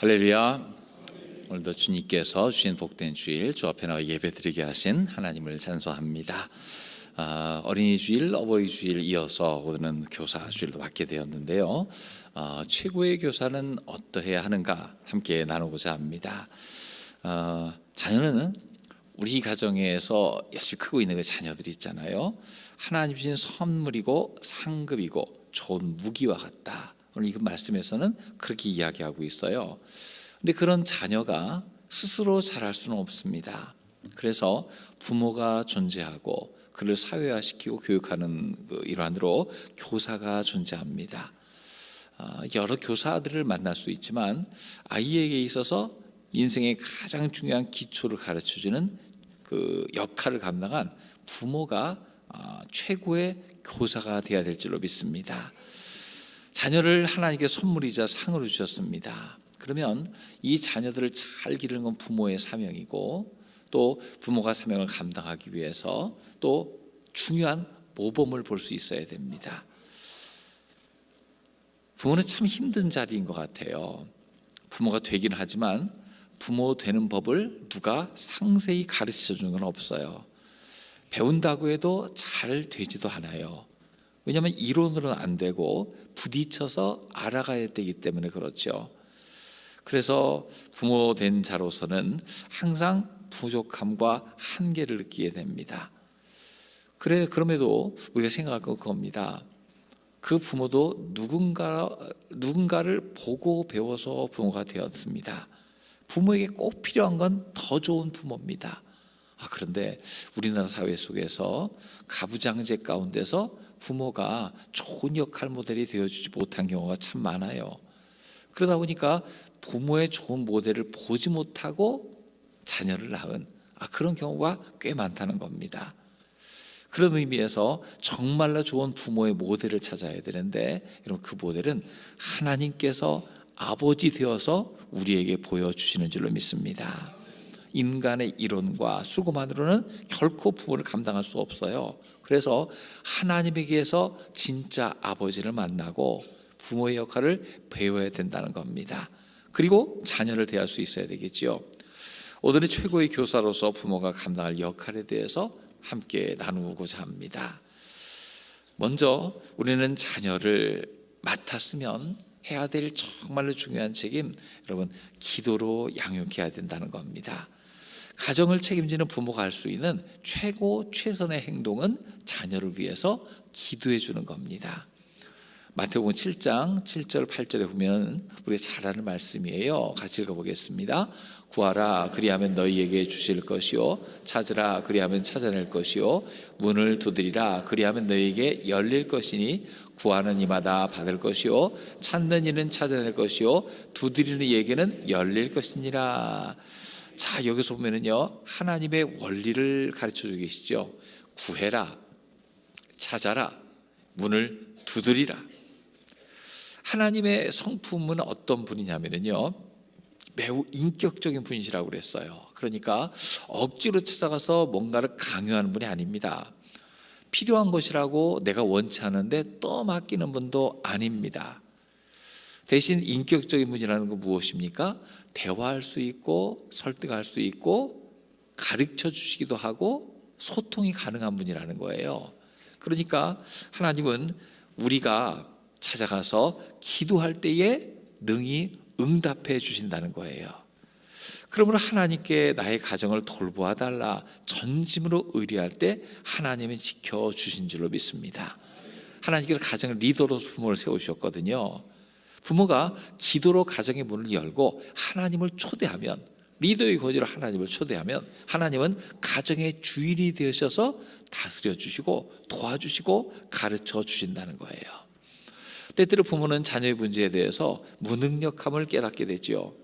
할렐루야. 오늘도 주님께서 주신 복된 주일 주 앞에 나와 예배드리게 하신 하나님을 찬송합니다. 어린이 주일, 어버이 주일 이어서 오늘은 교사 주일도 맞게 되었는데요. 최고의 교사는 어떠해야 하는가 함께 나누고자 합니다. 자녀는 우리 가정에서 열심히 크고 있는 그 자녀들이 있잖아요. 하나님 주신 선물이고 상급이고 좋은 무기와 같다. 오늘 이 말씀에서는 그렇게 이야기하고 있어요. 근데 그런 자녀가 스스로 자랄 수는 없습니다. 그래서 부모가 존재하고 그를 사회화시키고 교육하는 일환으로 교사가 존재합니다. 여러 교사들을 만날 수 있지만 아이에게 있어서 인생의 가장 중요한 기초를 가르쳐주는 그 역할을 감당한 부모가 최고의 교사가 되어야 될 줄로 믿습니다. 자녀를 하나님께 선물이자 상으로 주셨습니다. 그러면 이 자녀들을 잘 기르는 건 부모의 사명이고, 또 부모가 사명을 감당하기 위해서 또 중요한 모범을 볼 수 있어야 됩니다. 부모는 참 힘든 자리인 것 같아요. 부모가 되긴 하지만 부모 되는 법을 누가 상세히 가르쳐 주는 건 없어요. 배운다고 해도 잘 되지도 않아요. 왜냐하면 이론으로는 안 되고 부딪혀서 알아가야 되기 때문에 그렇죠. 그래서 부모 된 자로서는 항상 부족함과 한계를 느끼게 됩니다. 그럼에도 우리가 생각할 건 그겁니다. 그 부모도 누군가를 보고 배워서 부모가 되었습니다. 부모에게 꼭 필요한 건 더 좋은 부모입니다. 그런데 우리나라 사회 속에서 가부장제 가운데서 부모가 좋은 역할 모델이 되어주지 못한 경우가 참 많아요. 그러다 보니까 부모의 좋은 모델을 보지 못하고 자녀를 낳은 그런 경우가 꽤 많다는 겁니다. 그런 의미에서 정말로 좋은 부모의 모델을 찾아야 되는데, 여러분, 그 모델은 하나님께서 아버지 되어서 우리에게 보여주시는 줄로 믿습니다. 인간의 이론과 수고만으로는 결코 부모를 감당할 수 없어요. 그래서 하나님에게서 진짜 아버지를 만나고 부모의 역할을 배워야 된다는 겁니다. 그리고 자녀를 대할 수 있어야 되겠지요. 오늘은 최고의 교사로서 부모가 감당할 역할에 대해서 함께 나누고자 합니다. 먼저 우리는 자녀를 맡았으면 해야 될 정말로 중요한 책임, 여러분, 기도로 양육해야 된다는 겁니다. 가정을 책임지는 부모가 할 수 있는 최선의 행동은 자녀를 위해서 기도해 주는 겁니다. 마태복음 7장 7절 8절에 보면 우리가 잘 아는 말씀이에요. 같이 읽어보겠습니다. 구하라 그리하면 너희에게 주실 것이요, 찾으라 그리하면 찾아낼 것이요, 문을 두드리라 그리하면 너희에게 열릴 것이니 구하는 이마다 받을 것이요, 찾는 이는 찾아낼 것이요, 두드리는 이에게는 열릴 것이니라. 자, 여기서 보면은요, 하나님의 원리를 가르쳐 주고 계시죠. 구해라, 찾아라, 문을 두드리라. 하나님의 성품은 어떤 분이냐면요, 매우 인격적인 분이시라고 그랬어요. 그러니까 억지로 찾아가서 뭔가를 강요하는 분이 아닙니다. 필요한 것이라고 내가 원치 않은데 떠맡기는 분도 아닙니다. 대신 인격적인 분이라는 건 무엇입니까? 대화할 수 있고 설득할 수 있고 가르쳐 주시기도 하고 소통이 가능한 분이라는 거예요. 그러니까 하나님은 우리가 찾아가서 기도할 때에 능히 응답해 주신다는 거예요. 그러므로 하나님께 나의 가정을 돌보아 달라 전심으로 의뢰할 때 하나님이 지켜주신 줄로 믿습니다. 하나님께서 가정의 리더로서 부모를 세우셨거든요. 부모가 기도로 가정의 문을 열고 하나님을 초대하면, 리더의 권위로 하나님을 초대하면 하나님은 가정의 주인이 되셔서 다스려 주시고 도와주시고 가르쳐 주신다는 거예요. 때때로 부모는 자녀의 문제에 대해서 무능력함을 깨닫게 되죠.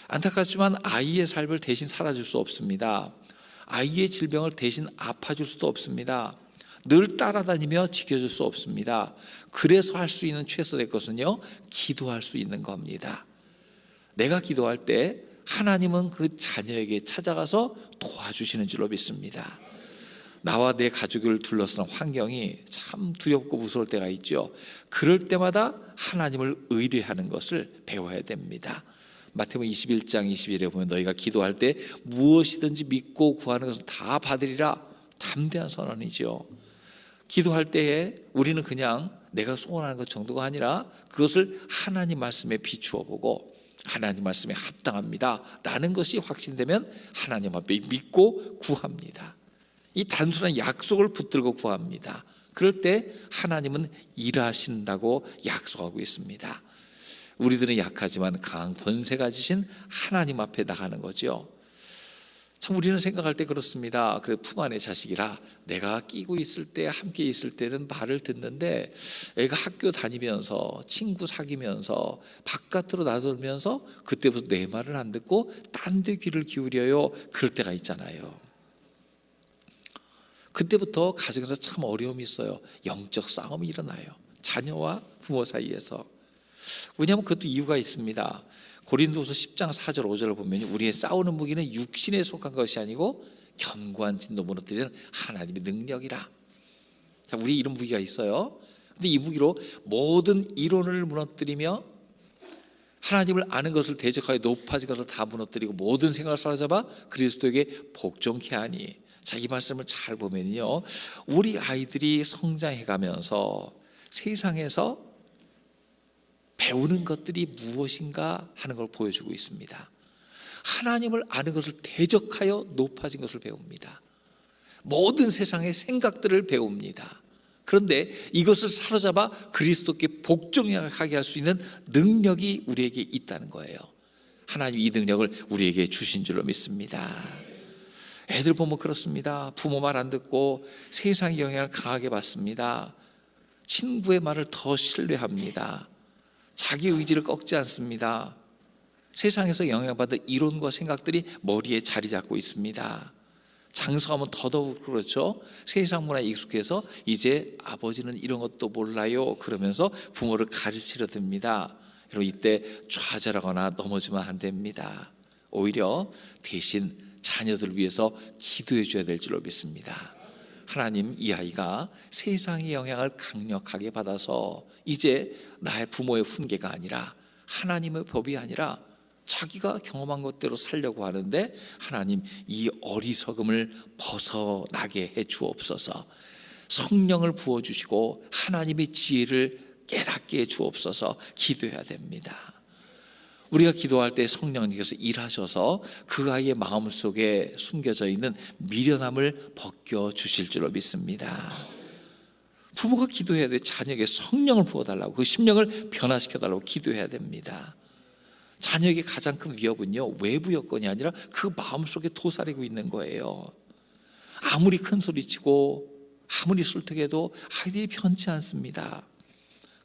안타깝지만 아이의 삶을 대신 살아줄 수 없습니다. 아이의 질병을 대신 아파줄 수도 없습니다. 늘 따라다니며 지켜줄 수 없습니다. 그래서 할 수 있는 최선의 것은요, 기도할 수 있는 겁니다. 내가 기도할 때 하나님은 그 자녀에게 찾아가서 도와주시는 줄로 믿습니다. 나와 내 가족을 둘러싼 환경이 참 두렵고 무서울 때가 있죠. 그럴 때마다 하나님을 의뢰하는 것을 배워야 됩니다. 마태복음 21장 21에 보면 너희가 기도할 때 무엇이든지 믿고 구하는 것을 다 받으리라. 담대한 선언이죠. 기도할 때에 우리는 그냥 내가 소원하는 것 정도가 아니라 그것을 하나님 말씀에 비추어 보고 하나님 말씀에 합당합니다 라는 것이 확신되면 하나님 앞에 믿고 구합니다. 이 단순한 약속을 붙들고 구합니다. 그럴 때 하나님은 일하신다고 약속하고 있습니다. 우리들은 약하지만 강한 권세가 지신 하나님 앞에 나가는 거죠. 참 우리는 생각할 때 그렇습니다. 그래 품 안의 자식이라 내가 끼고 있을 때 함께 있을 때는 말을 듣는데 애가 학교 다니면서 친구 사귀면서 바깥으로 나돌면서 그때부터 내 말을 안 듣고 딴 데 귀를 기울여요. 그럴 때가 있잖아요. 그때부터 가정에서 참 어려움이 있어요. 영적 싸움이 일어나요. 자녀와 부모 사이에서. 왜냐하면 그것도 이유가 있습니다. 고린도서 10장 4절 5절을 보면 우리의 싸우는 무기는 육신에 속한 것이 아니고 견고한 진도 무너뜨리는 하나님의 능력이라. 자, 우리 이런 무기가 있어요. 근데 이 무기로 모든 이론을 무너뜨리며 하나님을 아는 것을 대적하여 높아진 것을 다 무너뜨리고 모든 생각을 사로잡아 그리스도에게 복종케 하니. 자, 이 말씀을 잘 보면요, 우리 아이들이 성장해 가면서 세상에서 배우는 것들이 무엇인가 하는 걸 보여주고 있습니다. 하나님을 아는 것을 대적하여 높아진 것을 배웁니다. 모든 세상의 생각들을 배웁니다. 그런데 이것을 사로잡아 그리스도께 복종하게 할 수 있는 능력이 우리에게 있다는 거예요. 하나님 이 능력을 우리에게 주신 줄로 믿습니다. 애들 보면 그렇습니다. 부모 말 안 듣고 세상의 영향을 강하게 받습니다. 친구의 말을 더 신뢰합니다. 자기 의지를 꺾지 않습니다. 세상에서 영향받은 이론과 생각들이 머리에 자리 잡고 있습니다. 장성하면 더더욱 그렇죠. 세상 문화에 익숙해서 이제 아버지는 이런 것도 몰라요 그러면서 부모를 가르치려 듭니다. 그리고 이때 좌절하거나 넘어지면 안 됩니다. 오히려 대신 자녀들을 위해서 기도해 줘야 될 줄로 믿습니다. 하나님, 이 아이가 세상의 영향을 강력하게 받아서 이제 나의 부모의 훈계가 아니라 하나님의 법이 아니라 자기가 경험한 것대로 살려고 하는데 하나님 이 어리석음을 벗어나게 해 주옵소서. 성령을 부어주시고 하나님의 지혜를 깨닫게 해 주옵소서. 기도해야 됩니다. 우리가 기도할 때 성령님께서 일하셔서 그 아이의 마음속에 숨겨져 있는 미련함을 벗겨주실 줄로 믿습니다. 부모가 기도해야 돼. 자녀에게 성령을 부어달라고, 그 심령을 변화시켜달라고 기도해야 됩니다. 자녀에게 가장 큰 위협은요, 외부 여건이 아니라 그 마음속에 도사리고 있는 거예요. 아무리 큰 소리치고 아무리 술특해도 아이들이 변치 않습니다.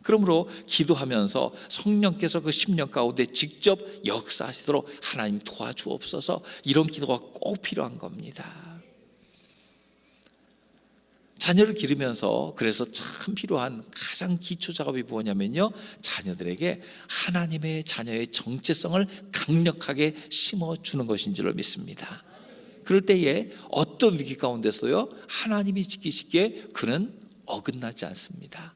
그러므로 기도하면서 성령께서 그 심령 가운데 직접 역사하시도록 하나님 도와주옵소서. 이런 기도가 꼭 필요한 겁니다. 자녀를 기르면서 그래서 참 필요한 가장 기초 작업이 뭐냐면요, 자녀들에게 하나님의 자녀의 정체성을 강력하게 심어주는 것인 줄로 믿습니다. 그럴 때에 어떤 위기 가운데서요 하나님이 지키시기에 그는 어긋나지 않습니다.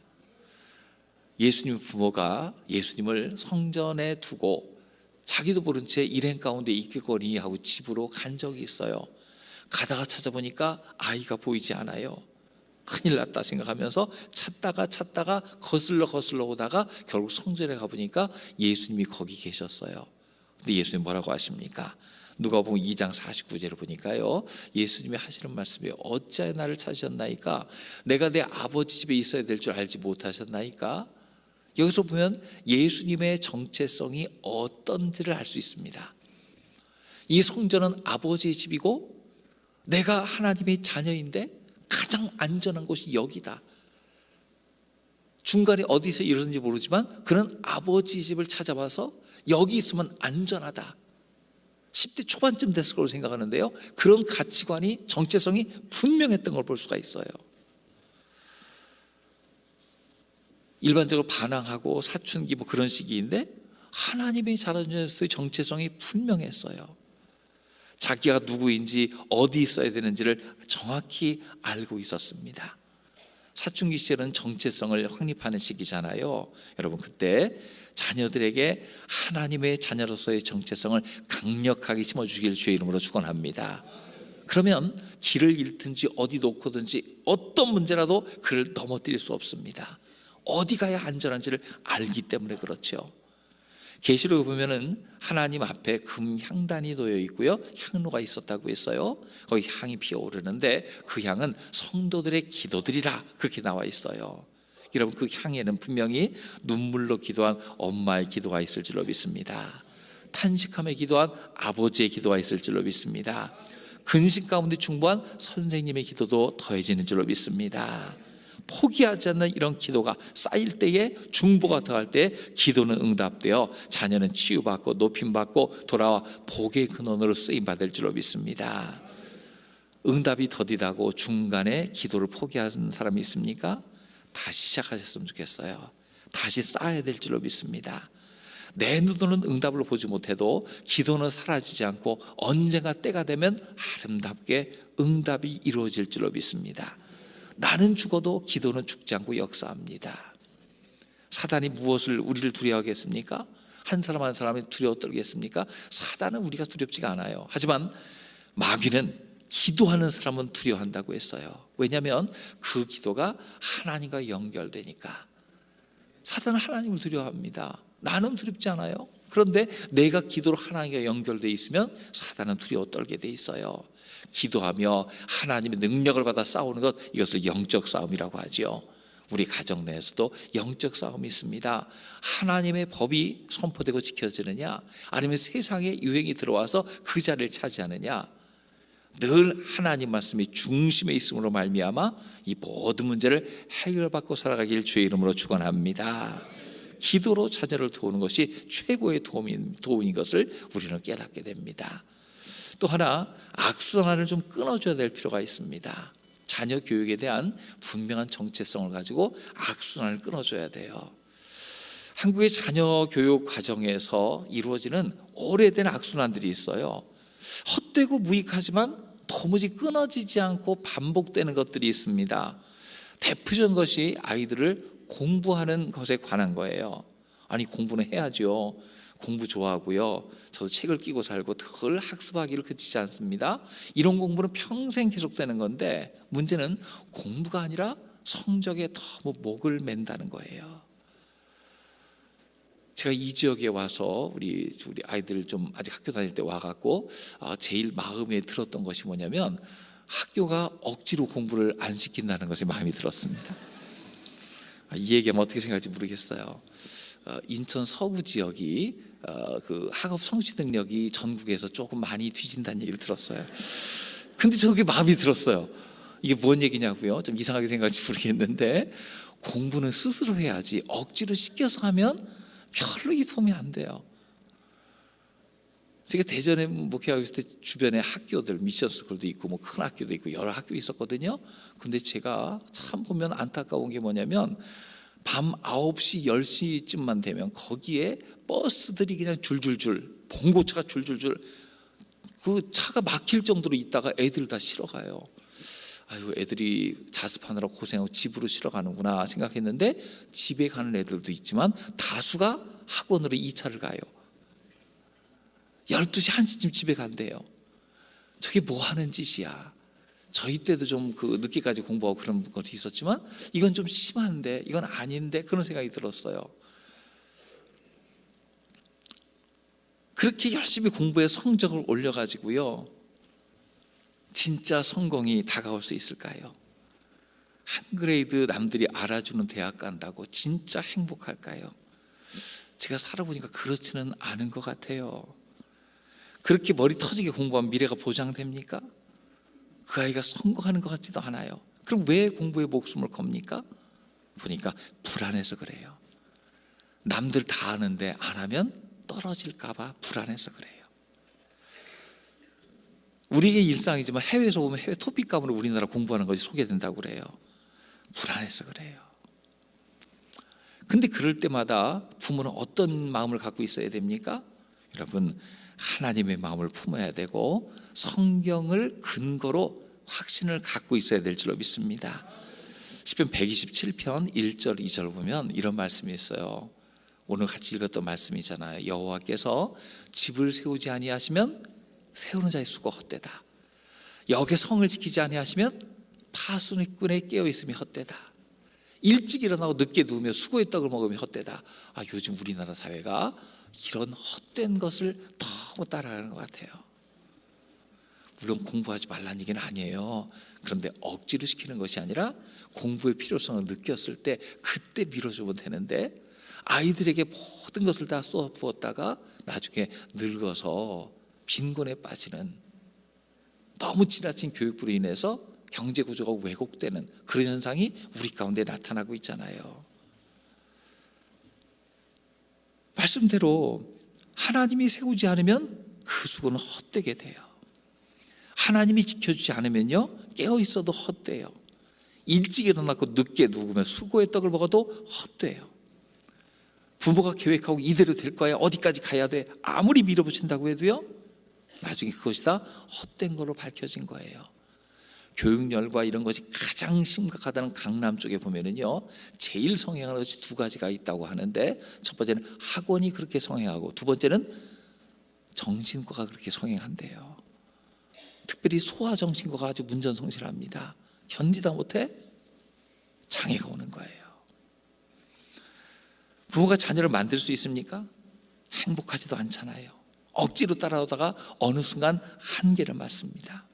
예수님 부모가 예수님을 성전에 두고 자기도 모른 채 일행 가운데 있겠거니 하고 집으로 간 적이 있어요. 가다가 찾아보니까 아이가 보이지 않아요. 큰일 났다 생각하면서 찾다가 거슬러 오다가 결국 성전에 가보니까 예수님이 거기 계셨어요. 근데 예수님 뭐라고 하십니까? 누가복음 2장 49절을 보니까요, 예수님이 하시는 말씀이 어찌하여 나를 찾으셨나이까? 내가 내 아버지 집에 있어야 될 줄 알지 못하셨나이까? 여기서 보면 예수님의 정체성이 어떤지를 알 수 있습니다. 이 성전은 아버지의 집이고 내가 하나님의 자녀인데 가장 안전한 곳이 여기다. 중간에 어디서 이러는지 모르지만 그는 아버지 집을 찾아와서 여기 있으면 안전하다. 10대 초반쯤 됐을 거로 생각하는데요, 그런 가치관이, 정체성이 분명했던 걸 볼 수가 있어요. 일반적으로 반항하고 사춘기 뭐 그런 시기인데 하나님의 자녀로서의 정체성이 분명했어요. 자기가 누구인지 어디 있어야 되는지를 정확히 알고 있었습니다. 사춘기 시절은 정체성을 확립하는 시기잖아요. 여러분, 그때 자녀들에게 하나님의 자녀로서의 정체성을 강력하게 심어주길 주의 이름으로 축원합니다. 그러면 길을 잃든지 어디 놓고든지 어떤 문제라도 그를 넘어뜨릴 수 없습니다. 어디 가야 안전한지를 알기 때문에 그렇죠. 계시록에 보면은 하나님 앞에 금 향단이 놓여 있고요, 향로가 있었다고 했어요. 거기 향이 피어오르는데 그 향은 성도들의 기도들이라 그렇게 나와 있어요. 여러분, 그 향에는 분명히 눈물로 기도한 엄마의 기도가 있을 줄로 믿습니다. 탄식하며 기도한 아버지의 기도가 있을 줄로 믿습니다. 근심 가운데 충보한 선생님의 기도도 더해지는 줄로 믿습니다. 포기하지 않는 이런 기도가 쌓일 때에, 중보가 더할 때 기도는 응답되어 자녀는 치유받고 높임받고 돌아와 복의 근원으로 쓰임받을 줄로 믿습니다. 응답이 더디다고 중간에 기도를 포기하는 사람이 있습니까? 다시 시작하셨으면 좋겠어요. 다시 쌓아야 될 줄로 믿습니다. 내 눈으로는 응답을 보지 못해도 기도는 사라지지 않고 언젠가 때가 되면 아름답게 응답이 이루어질 줄로 믿습니다. 나는 죽어도 기도는 죽지 않고 역사합니다. 사단이 무엇을 우리를 두려워하겠습니까? 한 사람 한 사람이 두려워 떨겠습니까? 사단은 우리가 두렵지가 않아요. 하지만 마귀는 기도하는 사람은 두려워한다고 했어요. 왜냐하면 그 기도가 하나님과 연결되니까. 사단은 하나님을 두려워합니다. 나는 두렵지 않아요. 그런데 내가 기도로 하나님과 연결되어 있으면 사단은 두려워 떨게 돼 있어요. 기도하며 하나님의 능력을 받아 싸우는 것, 이것을 영적 싸움이라고 하죠. 우리 가정 내에서도 영적 싸움이 있습니다. 하나님의 법이 선포되고 지켜지느냐, 아니면 세상의 유행이 들어와서 그 자리를 차지하느냐. 늘 하나님 말씀이 중심에 있음으로 말미암아 이 모든 문제를 해결받고 살아가길 주의 이름으로 축원합니다. 기도로 자녀를 도우는 것이 최고의 도움인 것을 우리는 깨닫게 됩니다. 또 하나, 악순환을 좀 끊어줘야 될 필요가 있습니다. 자녀 교육에 대한 분명한 정체성을 가지고 악순환을 끊어줘야 돼요. 한국의 자녀 교육 과정에서 이루어지는 오래된 악순환들이 있어요. 헛되고 무익하지만 도무지 끊어지지 않고 반복되는 것들이 있습니다. 대표적인 것이 아이들을 공부하는 것에 관한 거예요. 아니, 공부는 해야죠. 공부 좋아하고요, 저도 책을 끼고 살고 늘 학습하기를 그치지 않습니다. 이런 공부는 평생 계속되는 건데, 문제는 공부가 아니라 성적에 너무 목을 맨다는 거예요. 제가 이 지역에 와서 우리 아이들 좀 아직 학교 다닐 때 와갖고 제일 마음에 들었던 것이 뭐냐면, 학교가 억지로 공부를 안 시킨다는 것이 마음이 들었습니다. 이 얘기하면 어떻게 생각할지 모르겠어요. 인천 서구 지역이 그 학업 성취 능력이 전국에서 조금 많이 뒤진다는 얘기를 들었어요. 근데 저게 마음이 들었어요. 이게 뭔 얘기냐고요? 좀 이상하게 생각할지 모르겠는데, 공부는 스스로 해야지 억지로 시켜서 하면 별로 이 도움이 안 돼요. 제가 대전에 목회하고 있을 때 주변에 학교들, 미션스쿨도 있고 뭐 큰 학교도 있고 여러 학교 있었거든요. 근데 제가 참 보면 안타까운 게 뭐냐면, 밤 9시, 10시쯤만 되면 거기에 버스들이 그냥 줄줄줄, 봉고차가 줄줄줄, 그 차가 막힐 정도로 있다가 애들 다 실어 가요. 아유, 애들이 자습하느라 고생하고 집으로 실어 가는구나 생각했는데, 집에 가는 애들도 있지만 다수가 학원으로 2차를 가요. 12시, 1시쯤 집에 간대요. 저게 뭐 하는 짓이야. 저희 때도 좀 그 늦게까지 공부하고 그런 것이 있었지만, 이건 좀 심한데, 이건 아닌데, 그런 생각이 들었어요. 그렇게 열심히 공부해 성적을 올려가지고요, 진짜 성공이 다가올 수 있을까요? 한 그레이드 남들이 알아주는 대학 간다고 진짜 행복할까요? 제가 살아보니까 그렇지는 않은 것 같아요. 그렇게 머리 터지게 공부하면 미래가 보장됩니까? 그 아이가 성공하는 것 같지도 않아요. 그럼 왜 공부에 목숨을 겁니까? 보니까 불안해서 그래요. 남들 다 하는데 안 하면 떨어질까 봐 불안해서 그래요. 우리의 일상이지만 해외에서 보면 해외 토픽감으로 우리나라 공부하는 것이 소개된다고 그래요. 불안해서 그래요. 근데 그럴 때마다 부모는 어떤 마음을 갖고 있어야 됩니까? 여러분, 하나님의 마음을 품어야 되고 성경을 근거로 확신을 갖고 있어야 될 줄로 믿습니다. 시편 127편 1절 2절 보면 이런 말씀이 있어요. 오늘 같이 읽었던 말씀이잖아요. 여호와께서 집을 세우지 아니하시면 세우는 자의 수고 헛되다. 역의 성을 지키지 아니하시면 파수꾼의 깨어 있음이 헛되다. 일찍 일어나고 늦게 누우며 수고의 떡을 먹으면 헛되다. 요즘 우리나라 사회가 이런 헛된 것을 너무 따라가는 것 같아요. 물론 공부하지 말라는 얘기는 아니에요. 그런데 억지로 시키는 것이 아니라 공부의 필요성을 느꼈을 때 그때 밀어주면 되는데, 아이들에게 모든 것을 다 쏟아 부었다가 나중에 늙어서 빈곤에 빠지는, 너무 지나친 교육으로 인해서 경제 구조가 왜곡되는 그런 현상이 우리 가운데 나타나고 있잖아요. 말씀대로 하나님이 세우지 않으면 그 수고는 헛되게 돼요. 하나님이 지켜주지 않으면요, 깨어 있어도 헛돼요. 일찍 일어나고 늦게 누우면 수고의 떡을 먹어도 헛돼요. 부모가 계획하고 이대로 될 거야, 어디까지 가야 돼, 아무리 밀어붙인다고 해도요, 나중에 그것이 다 헛된 걸로 밝혀진 거예요. 교육열과 이런 것이 가장 심각하다는 강남 쪽에 보면은요, 제일 성행하는 것이 두 가지가 있다고 하는데, 첫 번째는 학원이 그렇게 성행하고, 두 번째는 정신과가 그렇게 성행한대요. 특별히 소아정신과가 아주 문전성실합니다. 견디다 못해 장애가 오는 거예요. 부모가 자녀를 만들 수 있습니까? 행복하지도 않잖아요. 억지로 따라오다가 어느 순간 한계를 맞습니다.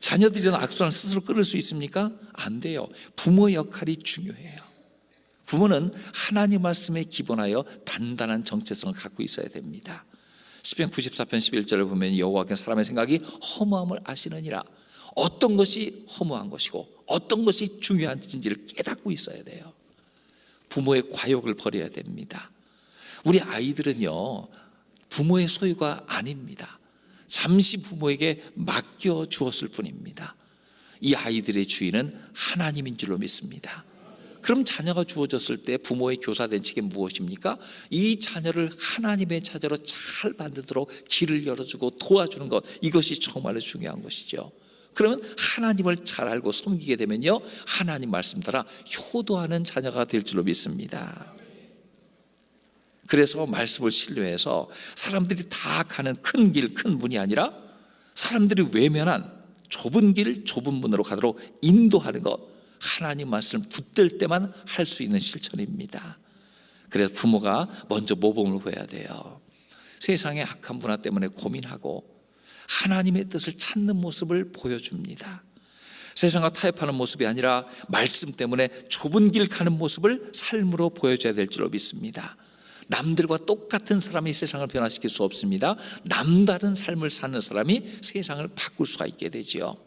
자녀들이 이런 악순환을 스스로 끊을 수 있습니까? 안 돼요. 부모의 역할이 중요해요. 부모는 하나님 말씀에 기본하여 단단한 정체성을 갖고 있어야 됩니다. 시편 94편 11절을 보면 여호와께서 사람의 생각이 허무함을 아시느니라. 어떤 것이 허무한 것이고 어떤 것이 중요한지를 깨닫고 있어야 돼요. 부모의 과욕을 버려야 됩니다. 우리 아이들은요, 부모의 소유가 아닙니다. 잠시 부모에게 맡겨 주었을 뿐입니다. 이 아이들의 주인은 하나님인 줄로 믿습니다. 그럼 자녀가 주어졌을 때 부모의 교사된 책임 무엇입니까? 이 자녀를 하나님의 자녀로 잘 만들도록 길을 열어주고 도와주는 것, 이것이 정말로 중요한 것이죠. 그러면 하나님을 잘 알고 섬기게 되면요, 하나님 말씀 따라 효도하는 자녀가 될 줄로 믿습니다. 그래서 말씀을 신뢰해서 사람들이 다 가는 큰 길, 큰 문이 아니라 사람들이 외면한 좁은 길, 좁은 문으로 가도록 인도하는 것, 하나님 말씀 붙들 때만 할 수 있는 실천입니다. 그래서 부모가 먼저 모범을 보여야 돼요. 세상의 악한 문화 때문에 고민하고 하나님의 뜻을 찾는 모습을 보여줍니다. 세상과 타협하는 모습이 아니라 말씀 때문에 좁은 길 가는 모습을 삶으로 보여줘야 될 줄로 믿습니다. 남들과 똑같은 사람이 세상을 변화시킬 수 없습니다. 남다른 삶을 사는 사람이 세상을 바꿀 수가 있게 되지요.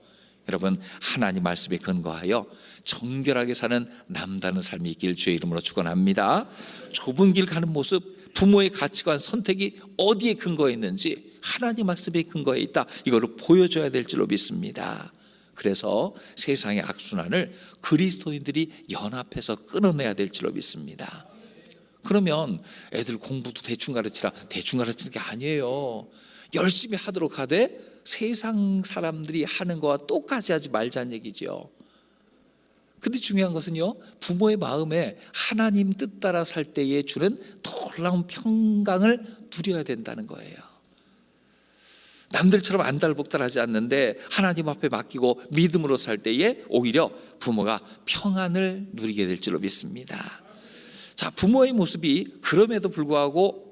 여러분, 하나님 말씀에 근거하여 정결하게 사는 남다른 삶이 있길 주의 이름으로 축원합니다. 좁은 길 가는 모습, 부모의 가치관, 선택이 어디에 근거해 있는지 하나님 말씀에 근거해 있다, 이거를 보여줘야 될 줄로 믿습니다. 그래서 세상의 악순환을 그리스도인들이 연합해서 끊어내야 될 줄로 믿습니다. 그러면 애들 공부도 대충 가르치라, 대충 가르치는 게 아니에요. 열심히 하도록 하되 세상 사람들이 하는 거와 똑같이 하지 말자는 얘기죠. 근데 중요한 것은요, 부모의 마음에 하나님 뜻 따라 살 때에 주는 놀라운 평강을 누려야 된다는 거예요. 남들처럼 안달복달하지 않는데 하나님 앞에 맡기고 믿음으로 살 때에 오히려 부모가 평안을 누리게 될 줄로 믿습니다. 자, 부모의 모습이 그럼에도 불구하고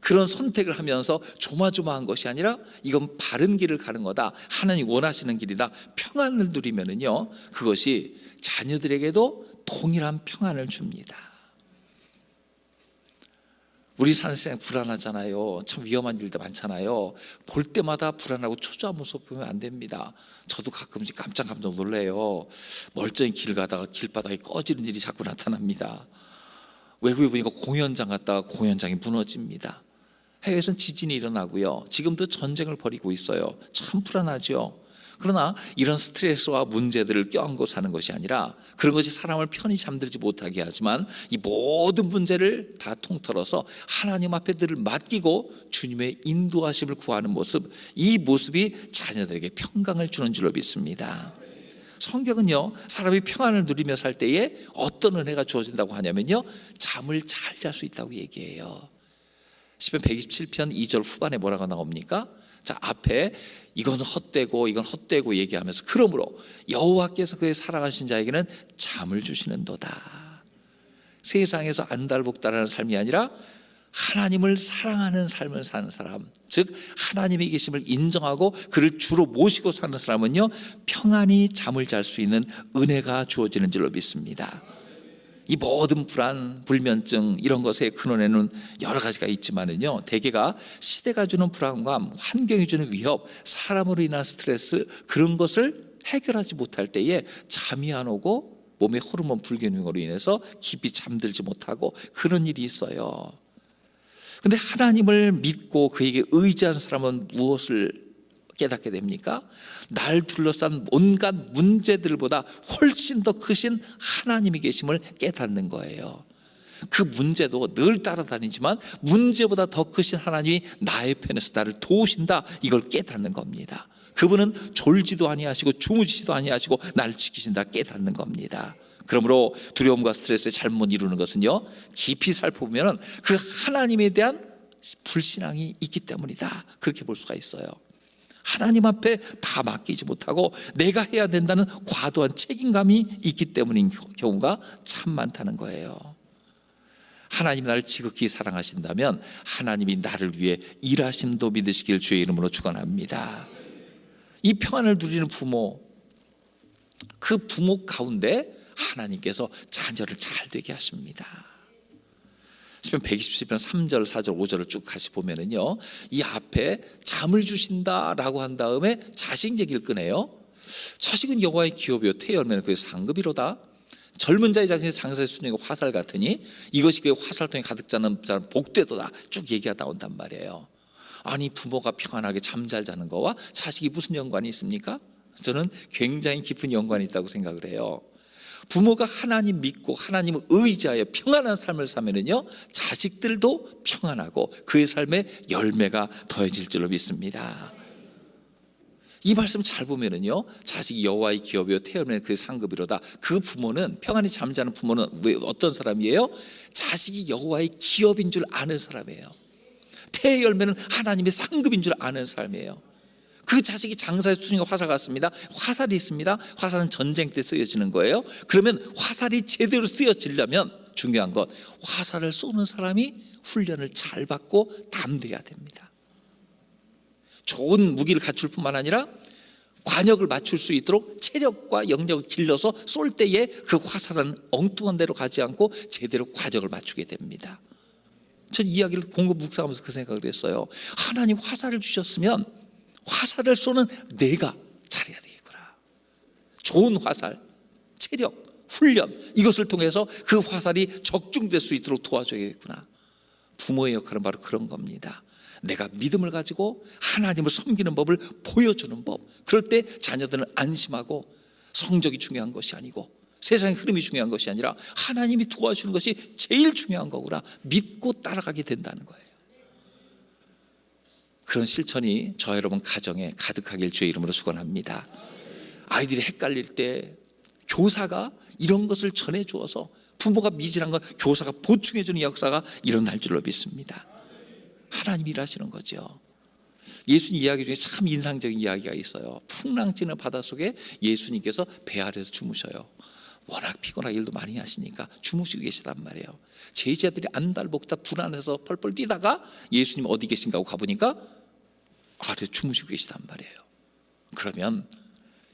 그런 선택을 하면서 조마조마한 것이 아니라 이건 바른 길을 가는 거다, 하나님 원하시는 길이다, 평안을 누리면은요, 그것이 자녀들에게도 동일한 평안을 줍니다. 우리 사는 세상 불안하잖아요. 참 위험한 일도 많잖아요. 볼 때마다 불안하고 초조한 모습 보면 안 됩니다. 저도 가끔씩 깜짝 놀래요. 멀쩡히 길 가다가 길바닥에 꺼지는 일이 자꾸 나타납니다. 외국에 보니까 공연장 갔다가 공연장이 무너집니다. 해외에서는 지진이 일어나고요, 지금도 전쟁을 벌이고 있어요. 참 불안하죠. 그러나 이런 스트레스와 문제들을 껴안고 사는 것이 아니라, 그런 것이 사람을 편히 잠들지 못하게 하지만 이 모든 문제를 다 통틀어서 하나님 앞에 늘 맡기고 주님의 인도하심을 구하는 모습, 이 모습이 자녀들에게 평강을 주는 줄로 믿습니다. 성경은요, 사람이 평안을 누리며 살 때에 어떤 은혜가 주어진다고 하냐면요, 잠을 잘 잘 수 있다고 얘기해요. 시편 127편 2절 후반에 뭐라고 나옵니까? 자, 앞에 이건 헛되고 이건 헛되고 얘기하면서, 그러므로 여호와께서 그의 사랑하신 자에게는 잠을 주시는도다. 세상에서 안달복달하는 삶이 아니라 하나님을 사랑하는 삶을 사는 사람, 즉 하나님의 계심을 인정하고 그를 주로 모시고 사는 사람은요, 평안히 잠을 잘 수 있는 은혜가 주어지는 줄로 믿습니다. 이 모든 불안, 불면증 이런 것의 근원에는 여러 가지가 있지만은요, 대개가 시대가 주는 불안감, 환경이 주는 위협, 사람으로 인한 스트레스, 그런 것을 해결하지 못할 때에 잠이 안 오고 몸의 호르몬 불균형으로 인해서 깊이 잠들지 못하고 그런 일이 있어요. 근데 하나님을 믿고 그에게 의지하는 사람은 무엇을 깨닫게 됩니까? 날 둘러싼 온갖 문제들보다 훨씬 더 크신 하나님이 계심을 깨닫는 거예요. 그 문제도 늘 따라다니지만 문제보다 더 크신 하나님이 나의 편에서 나를 도우신다, 이걸 깨닫는 겁니다. 그분은 졸지도 아니하시고 주무시지도 아니하시고 나를 지키신다, 깨닫는 겁니다. 그러므로 두려움과 스트레스에 잘못 이루는 것은요, 깊이 살펴보면 그 하나님에 대한 불신앙이 있기 때문이다, 그렇게 볼 수가 있어요. 하나님 앞에 다 맡기지 못하고 내가 해야 된다는 과도한 책임감이 있기 때문인 경우가 참 많다는 거예요. 하나님이 나를 지극히 사랑하신다면 하나님이 나를 위해 일하심도 믿으시길 주의 이름으로 축원합니다. 이 평안을 누리는 부모, 그 부모 가운데 하나님께서 자녀를 잘 되게 하십니다. 시편 127편 3절, 4절, 5절을 쭉 같이 보면은요, 이 앞에 잠을 주신다라고 한 다음에 자식 얘기를 꺼내요. 자식은 여호와의 기업이요 태의 열매는 그의 상급이로다. 젊은 자의 자식이 장사의 순이고 화살 같으니 이것이 그의 화살통에 가득 차는 자는 복되도다, 쭉 얘기가 나온단 말이에요. 아니, 부모가 평안하게 잠 잘 자는 거와 자식이 무슨 연관이 있습니까? 저는 굉장히 깊은 연관이 있다고 생각을 해요. 부모가 하나님 믿고 하나님을 의지하여 평안한 삶을 사면은요, 자식들도 평안하고 그의 삶에 열매가 더해질 줄로 믿습니다. 이 말씀 잘 보면은요, 자식이 여호와의 기업이요 태어난 그 상급이로다. 그 부모는, 평안히 잠자는 부모는 왜 어떤 사람이에요? 자식이 여호와의 기업인 줄 아는 사람이에요. 태의 열매는 하나님의 상급인 줄 아는 사람이에요. 그 자식이 장사의 수중에 화살 같습니다. 화살이 있습니다. 화살은 전쟁 때 쓰여지는 거예요. 그러면 화살이 제대로 쓰여지려면 중요한 것, 화살을 쏘는 사람이 훈련을 잘 받고 담대해야 됩니다. 좋은 무기를 갖출 뿐만 아니라 관역을 맞출 수 있도록 체력과 영역을 길러서 쏠 때에 그 화살은 엉뚱한 데로 가지 않고 제대로 관역을 맞추게 됩니다. 전 이야기를 공부 묵상하면서 그 생각을 했어요. 하나님 화살을 주셨으면 화살을 쏘는 내가 잘해야 되겠구나. 좋은 화살, 체력, 훈련, 이것을 통해서 그 화살이 적중될 수 있도록 도와줘야겠구나. 부모의 역할은 바로 그런 겁니다. 내가 믿음을 가지고 하나님을 섬기는 법을 보여주는 법. 그럴 때 자녀들은 안심하고 성적이 중요한 것이 아니고 세상의 흐름이 중요한 것이 아니라 하나님이 도와주는 것이 제일 중요한 거구나 믿고 따라가게 된다는 거예요. 그런 실천이 저 여러분 가정에 가득하길 주의 이름으로 축원합니다. 아이들이 헷갈릴 때 교사가 이런 것을 전해주어서, 부모가 미진한 건 교사가 보충해주는 역사가 일어날 줄로 믿습니다. 하나님이 일하시는 거죠. 예수님 이야기 중에 참 인상적인 이야기가 있어요. 풍랑치는 바닷속에 예수님께서 배 아래에서 주무셔요. 워낙 피곤하게 일도 많이 하시니까 주무시고 계시단 말이에요. 제자들이 안달복달 불안해서 펄펄 뛰다가 예수님 어디 계신가 하고 가보니까 아래 주무시고 계시단 말이에요. 그러면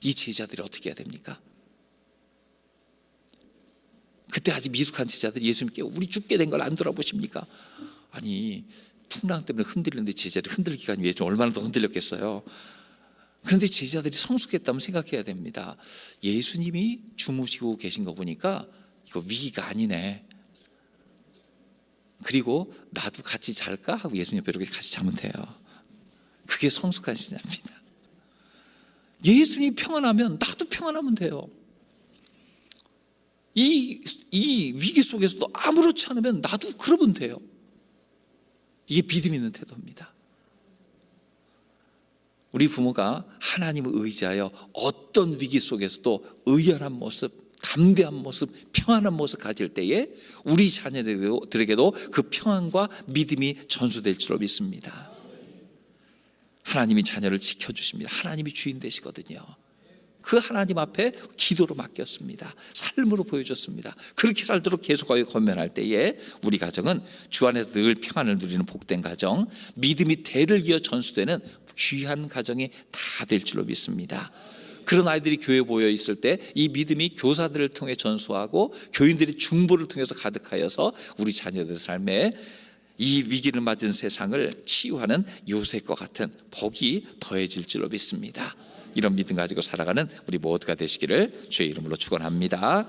이 제자들이 어떻게 해야 됩니까? 그때 아직 미숙한 제자들이 예수님께 우리 죽게 된 걸 안 돌아보십니까? 아니, 풍랑 때문에 흔들리는데 제자들이 흔들 기간이 왜 좀 얼마나 더 흔들렸겠어요. 그런데 제자들이 성숙했다면 생각해야 됩니다. 예수님이 주무시고 계신 거 보니까 이거 위기가 아니네. 그리고 나도 같이 잘까 하고 예수님 옆에 이렇게 같이 자면 돼요. 그게 성숙한 신자입니다. 예수님이 평안하면 나도 평안하면 돼요. 이 위기 속에서도 아무렇지 않으면 나도 그러면 돼요. 이게 믿음 있는 태도입니다. 우리 부모가 하나님을 의지하여 어떤 위기 속에서도 의연한 모습, 담대한 모습, 평안한 모습 가질 때에 우리 자녀들에게도 그 평안과 믿음이 전수될 줄로 믿습니다. 하나님이 자녀를 지켜주십니다. 하나님이 주인 되시거든요. 그 하나님 앞에 기도로 맡겼습니다. 삶으로 보여줬습니다. 그렇게 살도록 계속하여 권면할 때에 우리 가정은 주 안에서 늘 평안을 누리는 복된 가정, 믿음이 대를 이어 전수되는 귀한 가정이 다 될 줄로 믿습니다. 그런 아이들이 교회에 모여 있을 때 이 믿음이 교사들을 통해 전수하고 교인들의 중보를 통해서 가득하여서 우리 자녀들 삶에 이 위기를 맞은 세상을 치유하는 요셉과 같은 복이 더해질 줄로 믿습니다. 이런 믿음 가지고 살아가는 우리 모두가 되시기를 주의 이름으로 축원합니다.